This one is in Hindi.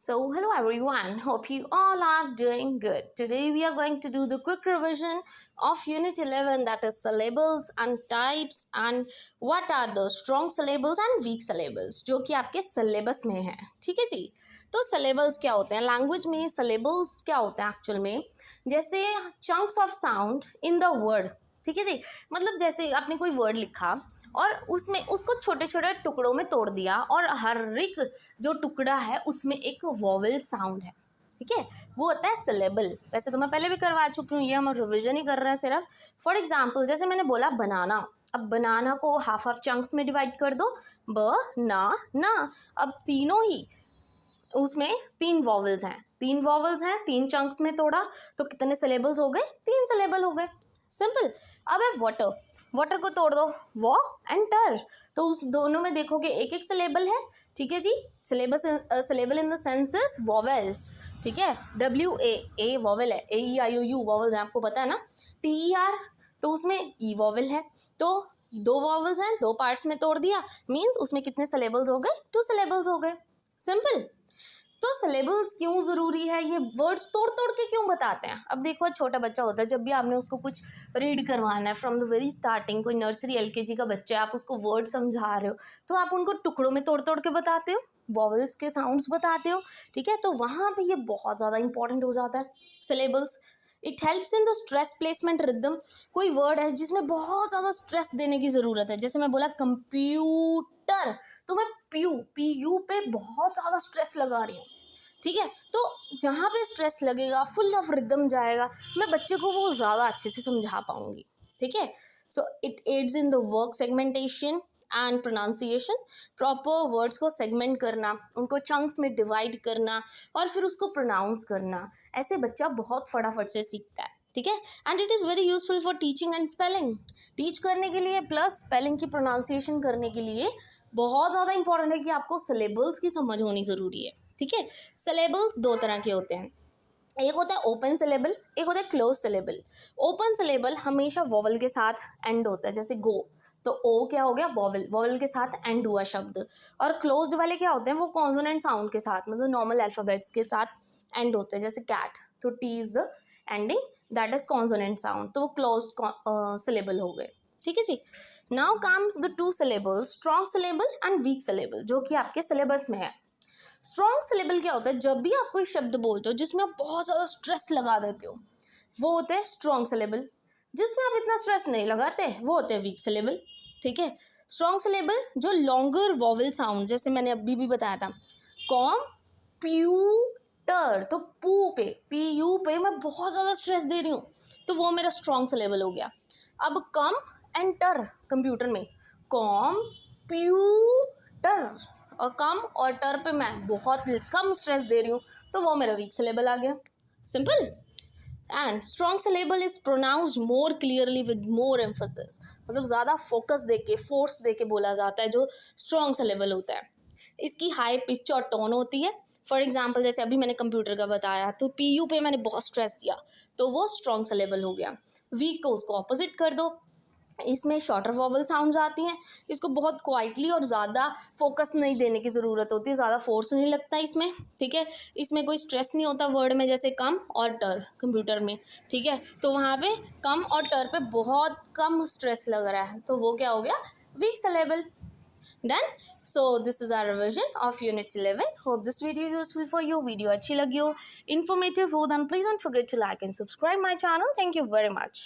Hello everyone, hope you all are doing good. Today we are going to do the quick revision of Unit 11, that is syllables and types and what are the strong syllables and weak syllables जो कि आपके syllabus में है. ठीक है जी. तो syllables क्या होते हैं लैंग्वेज में? syllables क्या होते हैं एक्चुअल में? जैसे chunks of sound in the word. ठीक है जी. मतलब जैसे आपने कोई वर्ड लिखा और उसमें उसको छोटे छोटे टुकड़ों में तोड़ दिया और हर एक जो टुकड़ा है उसमें एक वॉवेल साउंड है. ठीक है, वो होता है सिलेबल. वैसे तो मैं पहले भी करवा चुकी हूँ, ये हम रिविजन ही कर रहे हैं सिर्फ. फॉर एग्जांपल जैसे मैंने बोला बनाना. अब बनाना को हाफ हाफ चंक्स में डिवाइड कर दो. ब ना. अब तीनों ही उसमें तीन वॉवेल्स हैं, तीन चंक्स में तोड़ा तो कितने सिलेबल्स हो गए? 3 सिलेबल हो गए. सिंपल. अब है वाटर को तोड़ दो, वॉ एंड टर, तो उस दोनों में देखोगे एक एक सिलेबल है. ठीक है जी. Syllable in the senses vowels. ठीक है, WA वॉवेल है, AEIOU वॉवेल्स है, आपको पता है ना. TER तो उसमें E वॉवेल है. तो 2 वॉवेल्स हैं, 2 पार्ट्स में तोड़ दिया, मीन्स उसमें कितने सिलेबल्स हो गए? 2 सिलेबल्स हो गए. सिंपल. तो सिलेबल्स क्यों ज़रूरी है? ये वर्ड्स तोड़ तोड़ के क्यों बताते हैं? अब देखो, छोटा बच्चा होता है, जब भी आपने उसको कुछ रीड करवाना है फ्रॉम द वेरी स्टार्टिंग, कोई नर्सरी LKG का बच्चा है, आप उसको वर्ड समझा रहे हो तो आप उनको टुकड़ों में तोड़ तोड़ के बताते हो, वॉवेल्स के साउंड्स बताते हो. ठीक है, तो वहाँ पे ये बहुत ज़्यादा इंपॉर्टेंट हो जाता है syllables. It helps in the stress placement rhythm. कोई वर्ड है जिसमें बहुत ज़्यादा स्ट्रेस देने की ज़रूरत है, जैसे मैं बोला कंप्यूटर, तो मैं PU पे बहुत ज़्यादा स्ट्रेस लगा रही हूँ. ठीक है, तो जहाँ पे स्ट्रेस लगेगा, फुल ऑफ रिदम जाएगा, मैं बच्चे को वो ज़्यादा अच्छे से समझा पाऊँगी. ठीक है, so it adds in the work segmentation and pronunciation. Proper words को सेगमेंट करना, उनको चंक्स में डिवाइड करना और फिर उसको प्रोनाउंस करना, ऐसे बच्चा बहुत फटाफट से सीखता है. ठीक है, and it is very useful for teaching and spelling. Teach करने के लिए प्लस स्पेलिंग की प्रोनाउंसिएशन करने के लिए बहुत ज़्यादा इंपॉर्टेंट है कि आपको सिलेबल्स की समझ होनी ज़रूरी है. ठीक है, सिलेबल्स 2 तरह के होते हैं. एक होता है ओपन सिलेबल, एक होता है क्लोज सिलेबल. ओपन सिलेबल हमेशा वॉवल के साथ एंड होता है, जैसे गो, तो ओ क्या हो गया? वॉवल के साथ एंड हुआ शब्द. और क्लोज्ड वाले क्या होते हैं? वो कॉन्सोनेंट साउंड के साथ, मतलब नॉर्मल अल्फ़ाबेट्स के साथ एंड होते हैं, जैसे कैट, तो T is the ending, that is consonant sound, तो वो क्लोज्ड सिलेबल हो गए. ठीक है जी. Now comes the 2 syllables, strong syllable and weak syllable, जो कि आपके सिलेबस में है. स्ट्रॉन्ग सिलेबल क्या होता है? जब भी आप कोई शब्द बोलते हो जिसमें आप बहुत ज़्यादा स्ट्रेस लगा देते हो, वो होते हैं स्ट्रॉन्ग सिलेबल. जिसमें आप इतना स्ट्रेस नहीं लगाते, वो होते हैं वीक सिलेबल. ठीक है, स्ट्रॉन्ग सिलेबल जो लॉन्गर वॉवल साउंड, जैसे मैंने अभी भी बताया था, कंप्यूटर, तो PU पे मैं बहुत ज़्यादा स्ट्रेस दे रही हूँ, तो वो मेरा स्ट्रॉन्ग सिलेबल हो गया. अब कम एंड टर, कंप्यूटर में कंप्यूटर, और कम और टर पे मैं बहुत कम स्ट्रेस दे रही हूँ, तो वो मेरा वीक सिलेबल आ गया. Simple. And strong syllable is pronounced more clearly with more emphasis, मतलब ज़्यादा फोकस देके, फोर्स देके बोला जाता है जो स्ट्रॉन्ग सिलेबल होता है. इसकी हाई पिच और टोन होती है. फॉर एग्जाम्पल जैसे अभी मैंने कंप्यूटर का बताया, तो PU पे मैंने बहुत स्ट्रेस दिया, तो वो स्ट्रॉन्ग सिलेबल हो गया. वीक को उसको ऑपोजिट कर दो, इसमें शॉर्टर वॉवल साउंड्स आती हैं, इसको बहुत क्वाइटली और ज़्यादा फोकस नहीं देने की ज़रूरत होती है, ज़्यादा फोर्स नहीं लगता इसमें. ठीक है, इसमें कोई स्ट्रेस नहीं होता वर्ड में, जैसे कम और टर कंप्यूटर में. ठीक है, तो वहाँ पे कम और टर पे बहुत कम स्ट्रेस लग रहा है, तो वो क्या हो गया? Weak syllable. Done. So this is our revision of unit 11. Hope this video useful for you. Video अच्छी लगी हो, इन्फॉर्मेटिव हो, then please don't forget to like and subscribe my channel. Thank you very much.